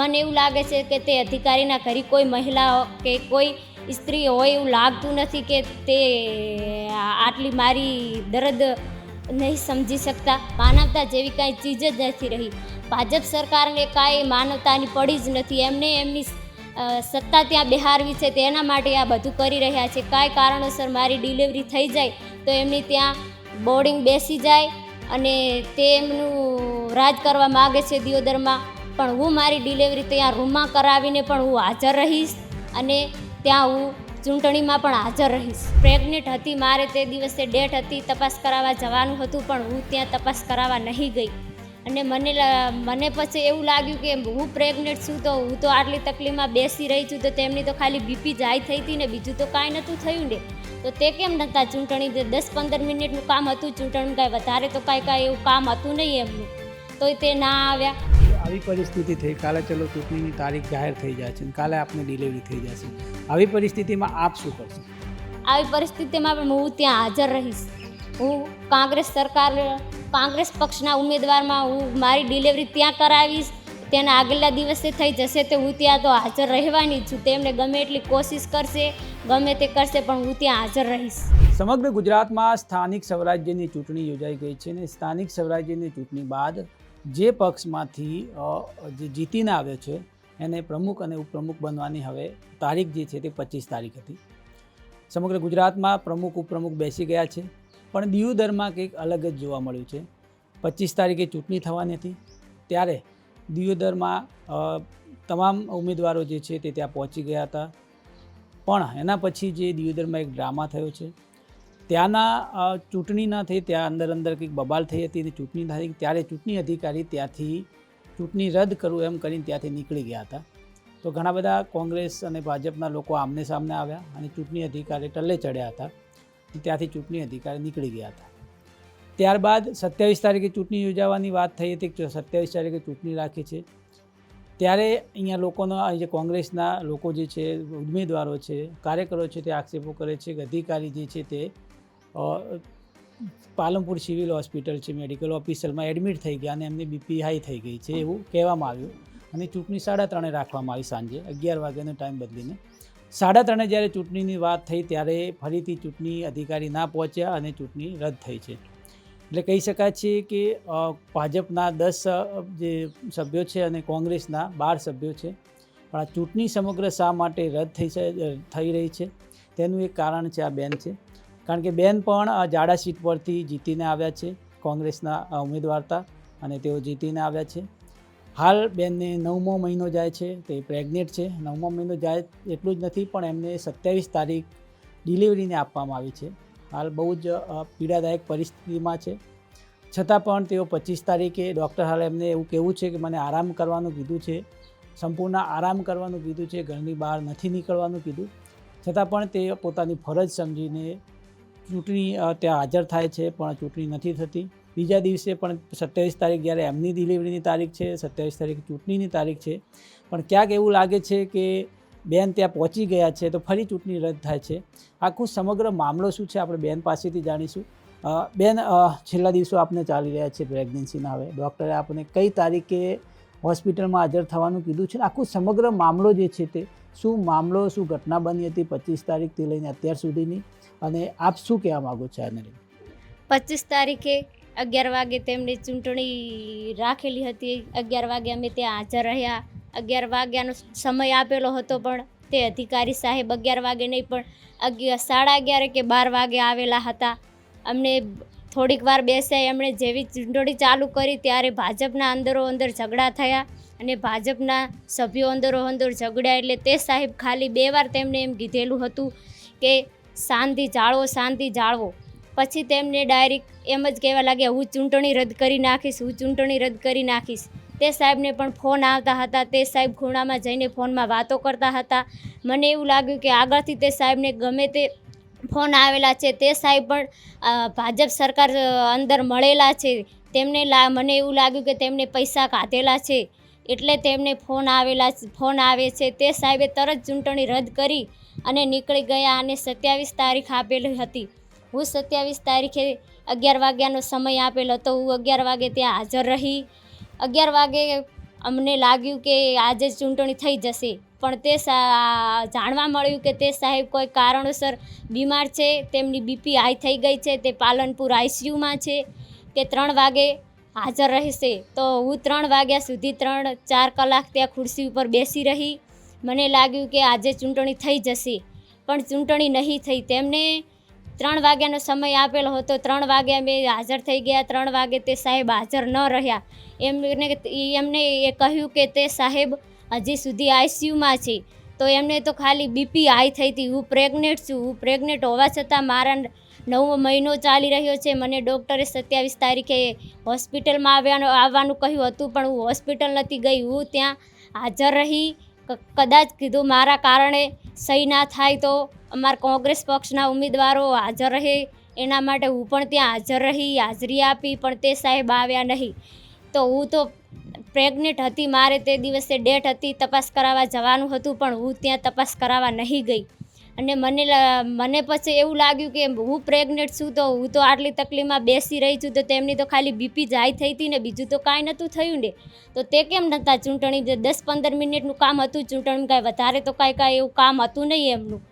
મને એવું લાગે છે કે તે અધિકારીના ઘરે કોઈ મહિલા કે કોઈ સ્ત્રી હોય એવું લાગતું નથી કે તે આટલી મારી દર્દ નહીં સમજી શકતા. માનવતા જેવી કાંઈ ચીજ જ નથી રહી. ભાજપ સરકારને કાંઈ માનવતાની પડી જ નથી. એમને એમની સત્તા ત્યાં બિહારવી છે, તેના માટે આ બધું કરી રહ્યા છે. કાંઈ કારણોસર મારી ડિલિવરી થઈ જાય તો એમની ત્યાં બોર્ડિંગ બેસી જાય અને તે એમનું રાજ કરવા માગે છે દિયોદરમાં. પણ હું મારી ડિલિવરી ત્યાં રૂમમાં કરાવીને પણ હું હાજર રહીશ અને ત્યાં હું ચૂંટણીમાં પણ હાજર રહીશ. પ્રેગ્નેન્ટ હતી, મારે તે દિવસે ડેટ હતી, તપાસ કરાવવા જવાનું હતું, પણ હું ત્યાં તપાસ કરાવવા નહીં ગઈ. અને મને પછી એવું લાગ્યું કે હું પ્રેગ્નેન્ટ છું તો હું તો આટલી તકલીફમાં બેસી રહી છું, તો તેમની તો ખાલી બીપી જ હાઈ થઈ હતી ને, બીજું તો કાંઈ નહોતું થયું ને. તો તે કેમ નહોતા ચૂંટણી 10-15 મિનિટનું કામ હતું ચૂંટણી, કાંઈ વધારે તો કાંઈ એવું કામ હતું નહીં એમનું, તોય તે ના આવ્યા. આવી પરિસ્થિતિ થઈ, કાલે ચલો ચૂંટણીની તારીખ જાહેર થઈ જાય છે, કાલે આપની ડિલિવરી થઈ જશે. આવી પરિસ્થિતિમાં આપ શું કરશો? આવી પરિસ્થિતિમાં પણ હું ત્યાં હાજર રહીશ. હું કોંગ્રેસ પક્ષના ઉમેદવારમાં હું મારી ડિલિવરી ત્યાં કરાવીશ. તેના આગલા દિવસે થઈ જશે તો હું ત્યાં તો હાજર રહેવાની છું. તેમને ગમે એટલી કોશિશ કરશે, ગમે તે કરશે, પણ હું ત્યાં હાજર રહીશ. સમગ્ર ગુજરાતમાં સ્થાનિક સ્વરાજ્યની ચૂંટણી યોજાઈ ગઈ છે અને સ્થાનિક સ્વરાજ્યની ચૂંટણી બાદ જે પક્ષમાંથી જે જીતીને આવ્યો છે એને પ્રમુખ અને ઉપપ્રમુખ બનવાની હવે તારીખ જે છે તે 25 તારીખ હતી. સમગ્ર ગુજરાતમાં પ્રમુખ ઉપપ્રમુખ બેસી ગયા છે, પણ દિયોદરમાં કંઈક અલગ જ જોવા મળ્યું છે. 25 તારીખે ચૂંટણી થવાની હતી, ત્યારે દિયોદરમાં તમામ ઉમેદવારો જે છે તે ત્યાં પહોંચી ગયા હતા. પણ એના પછી જે દિયોદરમાં એક ડ્રામા થયો છે, ત્યાંના ચૂંટણી ન થઈ, ત્યાં અંદર કંઈક બબાલ થઈ હતી અને ચૂંટણી થઈ, ત્યારે ચૂંટણી અધિકારી ત્યાંથી ચૂંટણી રદ કરવું એમ કરીને ત્યાંથી નીકળી ગયા હતા. તો ઘણા બધા કોંગ્રેસ અને ભાજપના લોકો આમને સામને આવ્યા અને ચૂંટણી અધિકારી ટલ્લે ચડ્યા હતા. ત્યાંથી ચૂંટણી અધિકારી નીકળી ગયા હતા. ત્યારબાદ 27 તારીખે ચૂંટણી યોજાવાની વાત થઈ હતી, 27 તારીખે ચૂંટણી રાખી છે. ત્યારે અહીંયા લોકોનો જે કોંગ્રેસના લોકો જે છે, ઉમેદવારો છે, કાર્યકરો છે, તે આક્ષેપો કરે છે કે અધિકારી જે છે તે પાલનપુર સિવિલ હોસ્પિટલ છે, મેડિકલ ઓફિસરમાં એડમિટ થઈ ગયા અને એમની બીપી હાઈ થઈ ગઈ છે એવું કહેવામાં આવ્યું. અને ચૂંટણી 3:30 રાખવામાં આવી, સાંજે 11 વાગ્યાનો ટાઈમ બદલીને 3:30 જ્યારે ચૂંટણીની વાત થઈ ત્યારે ફરીથી ચૂંટણી અધિકારી ના પહોંચ્યા અને ચૂંટણી રદ થઈ છે. એટલે કહી શકાય છે કે ભાજપના 10 જે સભ્યો છે અને કોંગ્રેસના 12 સભ્યો છે. પણ આ ચૂંટણી સમગ્ર શા માટે રદ થઈ રહી છે તેનું એક કારણ છે આ બેન છે. કારણ કે બેન પણ જાડા સીટ પરથી જીતીને આવ્યા છે, કોંગ્રેસના ઉમેદવાર હતા અને તેઓ જીતીને આવ્યા છે. હાલ બેનને 9મો મહિનો જાય છે, તે પ્રેગ્નેન્ટ છે. 9મો મહિનો જાય એટલું જ નથી, પણ એમને 27 તારીખ ડિલિવરીને આપવામાં આવી છે. હાલ બહુ જ પીડાદાયક પરિસ્થિતિમાં છે. છતાં પણ તેઓ 25 તારીખે ડૉક્ટર હાલ એમને એવું કહેવું છે કે મને આરામ કરવાનું કીધું છે, સંપૂર્ણ આરામ કરવાનું કીધું છે, ઘરની બહાર નથી નીકળવાનું કીધું. છતાં પણ તે પોતાની ફરજ સમજીને ચૂંટણી ત્યાં હાજર થાય છે, પણ ચૂંટણી નથી થતી. બીજા દિવસે પણ 27 તારીખ જ્યારે એમની ડિલિવરીની તારીખ છે, 27 તારીખ ચૂંટણીની તારીખ છે, પણ ક્યાંક એવું લાગે છે કે બેન ત્યાં પહોંચી ગયા છે તો ફરી ચૂંટણી રદ થાય છે. આખું સમગ્ર મામલો શું છે આપણે બેન પાસેથી જાણીશું. બેન, છેલ્લા દિવસો આપને ચાલી રહ્યા છે પ્રેગ્નન્સીના, હવે ડૉક્ટરે આપને કઈ તારીખે હોસ્પિટલમાં હાજર થવાનું કીધું છે? આખું સમગ્ર મામલો જે છે તે શું મામલો, શું ઘટના બની હતી 25 તારીખથી લઈને અત્યાર સુધીની, અને આપ શું કહેવા માગો છો આને લઈને? 25 તારીખે 11 વાગે તેમની ચૂંટણી રાખેલી હતી. 11 વાગે અમે ત્યાં હાજર રહ્યા. 11 વાગ્યાનો સમય આપેલો હતો, પણ તે અધિકારી સાહેબ 11 વાગે નહીં પણ 11:30 કે 12 વાગે આવેલા હતા. અમને થોડીક વાર બેસ્યા. એમણે જેવી ચૂંટણી ચાલુ કરી ત્યારે ભાજપના અંદર ઝઘડા થયા અને ભાજપના સભ્યો અંદર ઝઘડ્યા. એટલે તે સાહેબ ખાલી 2 વાર તેમણે એમ કીધેલું હતું કે શાંતિ જાળવો. પછી તેમને ડાયરેક્ટ એમ જ કહેવા લાગ્યા, હું ચૂંટણી રદ કરી નાખીશ. તે સાહેબને પણ ફોન આવતા હતા. તે સાહેબ ખૂણામાં જઈને ફોનમાં વાતો કરતા હતા. મને એવું લાગ્યું કે આગળથી તે સાહેબને ગમે તે ફોન આવેલા છે. તે સાહેબ પણ ભાજપ સરકાર અંદર મળેલા છે. મને એવું લાગ્યું કે તેમને પૈસા કાઢેલા છે, એટલે તેમને ફોન આવે છે. તે સાહેબે તરત ચૂંટણી રદ કરી અને નીકળી ગયા અને 27 તારીખ આપેલી હતી. હું 27 તારીખે 11 વાગ્યાનો સમય આપેલો હતો. હું 11 વાગે ત્યાં હાજર રહી. 11 વાગે અમને લાગ્યું કે આજે ચૂંટણી થઈ જશે, પણ તે જાણવા મળ્યું કે તે સાહેબ કોઈ કારણોસર બીમાર છે, તેમની બીપી હાઈ થઈ ગઈ છે, તે પાલનપુર આઈસીયુમાં છે, કે 3 વાગે હાજર રહેશે. તો હું 3 વાગ્યા સુધી 3-4 કલાક ત્યાં ખુરશી ઉપર બેસી રહી. મને લાગ્યું કે આજે ચૂંટણી થઈ જશે, પણ ચૂંટણી નહીં થઈ. તેમને 3 વાગ્યાનો સમય આપેલો હતો, 3 વાગ્યા મેં હાજર થઈ ગયા, 3 વાગે તે સાહેબ હાજર ન રહ્યા. એમને એ કહ્યું કે તે સાહેબ હજી સુધી આઈસીયુમાં છે. તો એમને તો ખાલી બીપી હાઈ થઈ હતી. હું પ્રેગ્નેન્ટ છું, હું પ્રેગ્નેન્ટ હોવા છતાં મારા 9મો મહિનો ચાલી રહ્યો છે. મને ડૉક્ટરે 27 તારીખે હોસ્પિટલમાં આવવાનું કહ્યું હતું, પણ હું હોસ્પિટલ નથી ગઈ. હું ત્યાં હાજર રહી. કદાચ કીધું મારા કારણે સહી ના થાય તો અમારા કોંગ્રેસ પક્ષના ઉમેદવારો હાજર રહે, એના માટે હું પણ ત્યાં હાજર રહી, હાજરી આપી, પણ તે સાહેબ આવ્યા નહીં. તો હું તો પ્રેગ્નેન્ટ હતી, મારે તે દિવસે ડેટ હતી, તપાસ કરાવવા જવાનું હતું, પણ હું ત્યાં તપાસ કરાવવા નહીં ગઈ. અને મને પછી એવું લાગ્યું કે હું પ્રેગ્નેન્ટ છું, તો હું તો આટલી તકલીફમાં બેસી રહી છું, તો તેમની તો ખાલી બીપી જ હાઈ થઈ હતી ને, બીજું તો કાંઈ નહોતું થયું ને. તો તે કેમ નહોતા ચૂંટણી 10-15 મિનિટનું કામ હતું ચૂંટણી, કાંઈ વધારે તો કાંઈ એવું કામ હતું નહીં એમનું,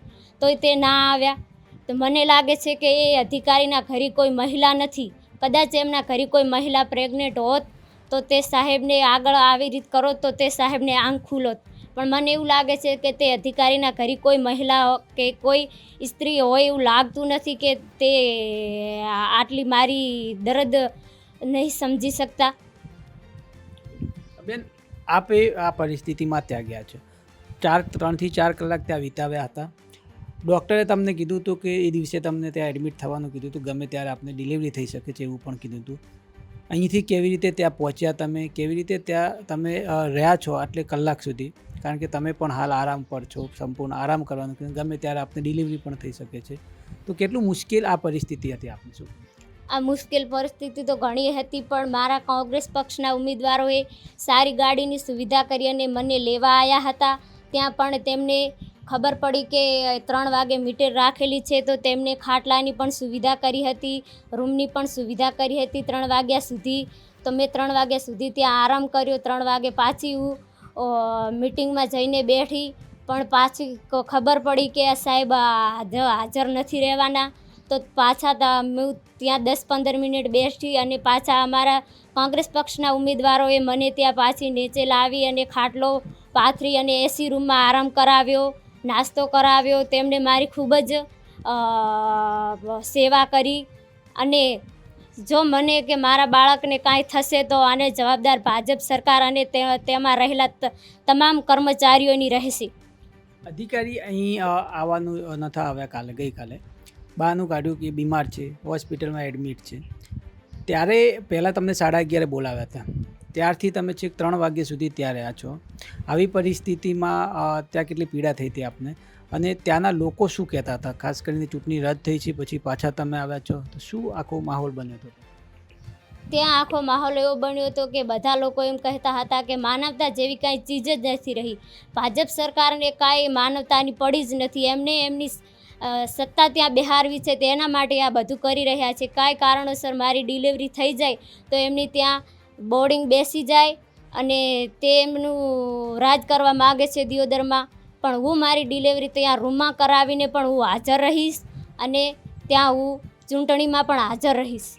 તો તે ના આવ્યા. તો મને લાગે છે કે એ અધિકારીના ઘરે કોઈ મહિલા નથી. કદાચ એમના ઘરે કોઈ મહિલા પ્રેગ્નેન્ટ હોત તો તે સાહેબને આગળ આવી રીત કરો તો તે સાહેબને આંખ ખુલોત. પણ મને એવું લાગે છે કે તે અધિકારીના ઘરે કોઈ મહિલા કે કોઈ સ્ત્રી હોય એવું લાગતું નથી, કે તે આટલી મારી દર્દ નહીં સમજી શકતા. બેન, આપે આ પરિસ્થિતિમાં ત્યાં ગયા છો, 3 થી 4 કલાક ત્યાં વિતાવ્યા હતા. ડૉક્ટરે તમને કીધું હતું કે એ દિવસે તમને ત્યાં એડમિટ થવાનું કીધું હતું, ગમે ત્યારે આપને ડિલિવરી થઈ શકે છે એવું પણ કીધું હતું. અહીંથી કેવી રીતે ત્યાં પહોંચ્યા તમે, કેવી રીતે ત્યાં તમે રહ્યા છો આટલે કલાક સુધી, કારણ કે તમે પણ હાલ આરામ પર છો, સંપૂર્ણ આરામ કરવાનું, ગમે ત્યારે આપને ડિલિવરી પણ થઈ શકે છે. તો કેટલું મુશ્કેલ આ પરિસ્થિતિ હતી આપને? શું આ મુશ્કેલ પરિસ્થિતિ તો ઘણી હતી, પણ મારા કોંગ્રેસ પક્ષના ઉમેદવારોએ સારી ગાડીની સુવિધા કરી અને મને લેવા આવ્યા હતા. ત્યાં પણ તેમને ખબર પડી કે 3 વાગે મીટર રાખેલી છે, તો તેમને ખાટલાની પણ સુવિધા કરી હતી, રૂમની પણ સુવિધા કરી હતી 3 વાગ્યા સુધી. તો મેં 3 વાગ્યા સુધી ત્યાં આરામ કર્યો. 3 વાગે પાછી હું મિટિંગમાં જઈને બેઠી, પણ પાછી ખબર પડી કે આ સાહેબ હાજર નથી રહેવાના. તો પાછા હું ત્યાં 10-15 મિનિટ બેસી અને પાછા અમારા કોંગ્રેસ પક્ષના ઉમેદવારોએ મને ત્યાં પાછી નીચે લાવી અને ખાટલો પાથરી અને એસી રૂમમાં આરામ કરાવ્યો, નાસ્તો કરાવ્યો. તેમણે મારી ખૂબ જ સેવા કરી. અને જો મને કે મારા બાળકને કાંઈ થશે તો આને જવાબદાર ભાજપ સરકાર અને તેમાં રહેલા તમામ કર્મચારીઓની રહેશે. અધિકારી અહીં આવવાનું નથી આવ્યા ગઈકાલે, બહાનું કાઢ્યું કે બીમાર છે, હોસ્પિટલમાં એડમિટ છે. ત્યારે પહેલાં તમને 11:30 બોલાવ્યા હતા, ત્યારથી તમે છેક 3 વાગ્યા સુધી ત્યાં રહ્યા છો. આવી પરિસ્થિતિમાં ત્યાં કેટલી પીડા થઈ હતી આપને, અને ત્યાંના લોકો શું કહેતા હતા? ખાસ કરીને ચૂંટણી રદ થઈ છે પછી પાછા તમે આવ્યા છો, તો શું આખો માહોલ બન્યો હતો? ત્યાં આખો માહોલ એવો બન્યો હતો કે બધા લોકો એમ કહેતા હતા કે માનવતા જેવી કાંઈ ચીજ જ નથી રહી. ભાજપ સરકારને કાંઈ માનવતાની પડી જ નથી. એમને એમની સત્તા ત્યાં બિહારવી છે, તેના માટે આ બધું કરી રહ્યા છે. કાંઈ કારણોસર મારી ડિલિવરી થઈ જાય તો એમની ત્યાં બોર્ડિંગ બેસી જાય અને તે એમનું રાજ કરવા માગે છે દિયોદરમાં. પણ હું મારી ડિલિવરી ત્યાં રૂમમાં કરાવીને પણ હું હાજર રહીશ, અને ત્યાં હું ચૂંટણીમાં પણ હાજર રહીશ.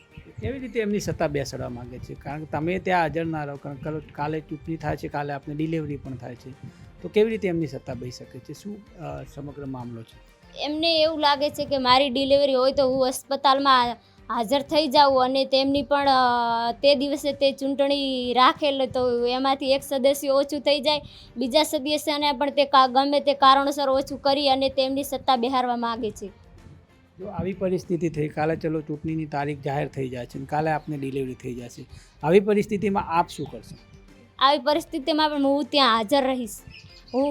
કેવી રીતે એમની સત્તા બેસાડવા માગે છે? કારણ કે તમે ત્યાં હાજર ના રહો, કારણ કે કાલે ચૂંટણી થાય છે, કાલે આપને ડિલિવરી પણ થાય છે, તો કેવી રીતે એમની સત્તા બેસી શકે છે? શું સમગ્ર મામલો છે? એમને એવું લાગે છે કે મારી ડિલિવરી હોય તો હું અસ્પતાલમાં હાજર થઈ જાઉં, અને તેમની પણ તે દિવસે તે ચૂંટણી રાખેલ તો એમાંથી એક સદસ્ય ઓછું થઈ જાય, બીજા સદસ્યને પણ તે ગમે તે કારણોસર ઓછું કરી અને તેમની સત્તા બિહારવા માગે છે. જો આવી પરિસ્થિતિ થઈ, કાલે ચલો ચૂંટણીની તારીખ જાહેર થઈ જાય છે, કાલે આપને ડિલિવરી થઈ જશે, આવી પરિસ્થિતિમાં આપ શું કરશો? આવી પરિસ્થિતિમાં પણ હું ત્યાં હાજર રહીશ. હું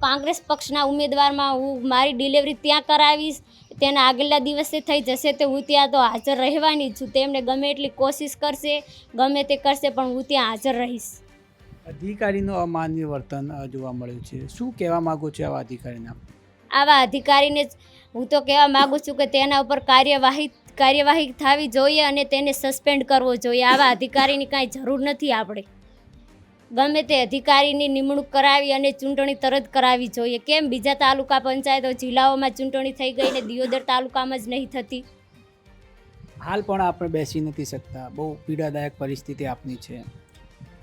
કોંગ્રેસ પક્ષના ઉમેદવારમાં હું મારી ડિલિવરી ત્યાં કરાવીશ. તેના આગલા દિવસે થઈ જશે તો હું ત્યાં તો હાજર રહેવાની જ છું. તેમને ગમે એટલી કોશિશ કરશે, ગમે તે કરશે, પણ હું ત્યાં હાજર રહીશ. અધિકારીનું અમાન્ય વર્તન જોવા મળ્યું છે, શું કહેવા માગો છો આવા અધિકારીને? આવા અધિકારીને હું તો કહેવા માગું છું કે તેના ઉપર કાર્યવાહી થવી જોઈએ અને તેને સસ્પેન્ડ કરવો જોઈએ. આવા અધિકારીની કાંઈ જરૂર નથી આપણે. ગમે તે અધિકારીની નિમણૂક કરાવી અને ચૂંટણી તરત કરાવવી જોઈએ. કેમ બીજા તાલુકા પંચાયતો જિલ્લાઓમાં ચૂંટણી થઈ ગઈ ને દિયોદર તાલુકામાં જ નહીં થતી? હાલ પણ આપણે બેસી નથી શકતા, બહુ પીડાદાયક પરિસ્થિતિ આપની છે.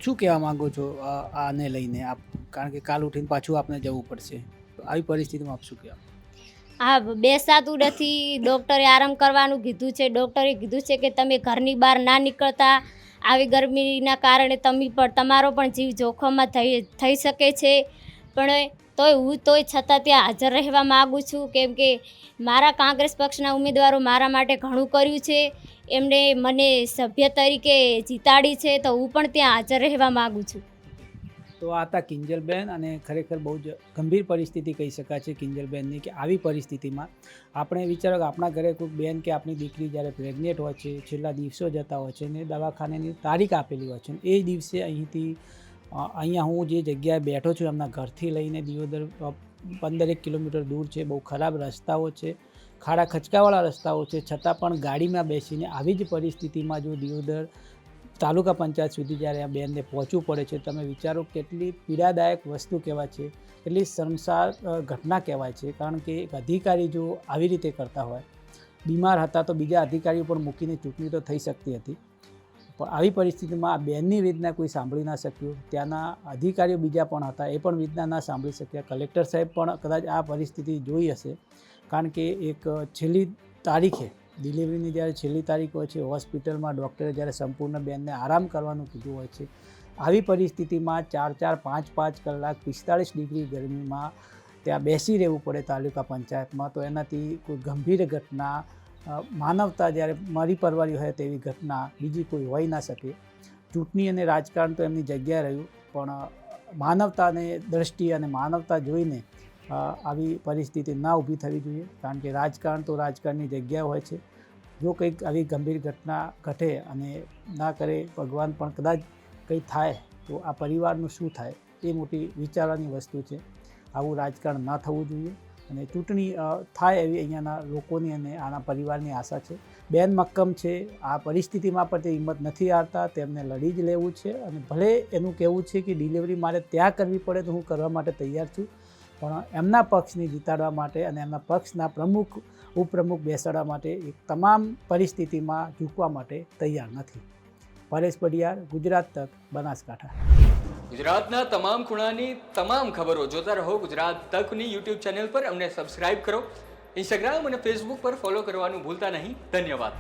શું કહેવા માંગો છો આને લઈને આપ? કારણ કે કાલ ઉઠીને પાછું આપણે જવું પડશે, આવી પરિસ્થિતિમાં આપ શું કહેવા? હા, બેસાતું નથી. ડૉક્ટરે આરામ કરવાનું કીધું છે. ડૉક્ટરે કીધું છે કે તમે ઘરની બહાર ના નીકળતા, આવી ગરમીના કારણે તમારો પણ જીવ જોખમમાં થઈ શકે છે. પણ તોય છતાં ત્યાં હાજર રહેવા માગું છું, કેમ કે મારા કોંગ્રેસ પક્ષના ઉમેદવારો મારા માટે ઘણું કર્યું છે. એમણે મને સભ્ય તરીકે જીતાડી છે, તો હું પણ ત્યાં હાજર રહેવા માગું છું. તો આ હતા કિંજલબેન, અને ખરેખર બહુ જ ગંભીર પરિસ્થિતિ કહી શકાય છે કિંજલબેનની, કે આવી પરિસ્થિતિમાં આપણે વિચારો કે આપણા ઘરે કોઈ બેન કે આપણી દીકરી જ્યારે પ્રેગ્નેન્ટ હોય છે, છેલ્લા દિવસો જતા હોય છે ને દવાખાનાની તારીખ આપેલી હોય છે, એ દિવસે અહીંયા હું જે જગ્યાએ બેઠો છું એમના ઘરથી લઈને દિયોદર 15 કિલોમીટર દૂર છે. બહુ ખરાબ રસ્તાઓ છે, ખાડા ખચકાવાળા રસ્તાઓ છે, છતાં પણ ગાડીમાં બેસીને આવી જ પરિસ્થિતિમાં જો દિયોદર તાલુકા પંચાયત સુધી જ્યારે આ બેનને પહોંચવું પડે છે, તમે વિચારો કેટલી પીડાદાયક વસ્તુ કહેવાય છે, કેટલી શર્મસાર ઘટના કહેવાય છે. કારણ કે એક અધિકારી જો આવી રીતે કરતા હોય, બીમાર હતા તો બીજા અધિકારીઓ પણ મૂકીને ચૂંટણી તો થઈ શકતી હતી, પણ આવી પરિસ્થિતિમાં આ બેનની વેદના કોઈ સાંભળી ના શક્યું. ત્યાંના અધિકારીઓ બીજા પણ હતા, એ પણ વેદના ના સાંભળી શક્યા. કલેક્ટર સાહેબ પણ કદાચ આ પરિસ્થિતિ જોઈ હશે, કારણ કે એક છેલ્લી તારીખે ડિલિવરીની જ્યારે છેલ્લી તારીખ હોય છે, હોસ્પિટલમાં ડૉક્ટરે જ્યારે સંપૂર્ણ બેનને આરામ કરવાનું કીધું હોય છે, આવી પરિસ્થિતિમાં 4-5 કલાક 45 ડિગ્રી ગરમીમાં ત્યાં બેસી રહેવું પડે તાલુકા પંચાયતમાં, તો એનાથી કોઈ ગંભીર ઘટના, માનવતા જ્યારે મરી પરવારી હોય તેવી ઘટના બીજી કોઈ હોઈ ના શકે. ચૂંટણી અને રાજકારણ તો એમની જગ્યાએ રહ્યું, પણ માનવતાને દ્રષ્ટિ અને માનવતા જોઈને આવી પરિસ્થિતિ ના ઊભી થવી જોઈએ. કારણ કે રાજકારણ તો રાજકારણની જગ્યા હોય છે. જો કંઈક આવી ગંભીર ઘટના ઘટે અને ના કરે ભગવાન, પણ કદાચ કંઈ થાય તો આ પરિવારનું શું થાય, એ મોટી વિચારવાની વસ્તુ છે. આવું રાજકારણ ના થવું જોઈએ, અને ચૂંટણી થાય એવી અહીંયાના લોકોની અને આના પરિવારની આશા છે. બેન મક્કમ છે, આ પરિસ્થિતિમાં પણ તે હિંમત નથી હારતા, તેમને લડી જ લેવું છે. અને ભલે એનું કહેવું છે કે ડિલિવરી મારે ત્યાં કરવી પડે તો હું કરવા માટે તૈયાર છું, પણ એમના પક્ષને જીતાડવા માટે અને એમના પક્ષના પ્રમુખ ઉપપ્રમુખ બેસાડવા માટે એક તમામ પરિસ્થિતિમાં ઝૂકવા માટે તૈયાર નથી. પરેશ પડિયાર, ગુજરાત તક, બનાસકાંઠા. ગુજરાતના તમામ ખૂણાની તમામ ખબરો જોતા રહો ગુજરાત તકની યુટ્યુબ ચેનલ પર. અમને સબસ્ક્રાઇબ કરો, ઇન્સ્ટાગ્રામ અને ફેસબુક પર ફોલો કરવાનું ભૂલતા નહીં. ધન્યવાદ.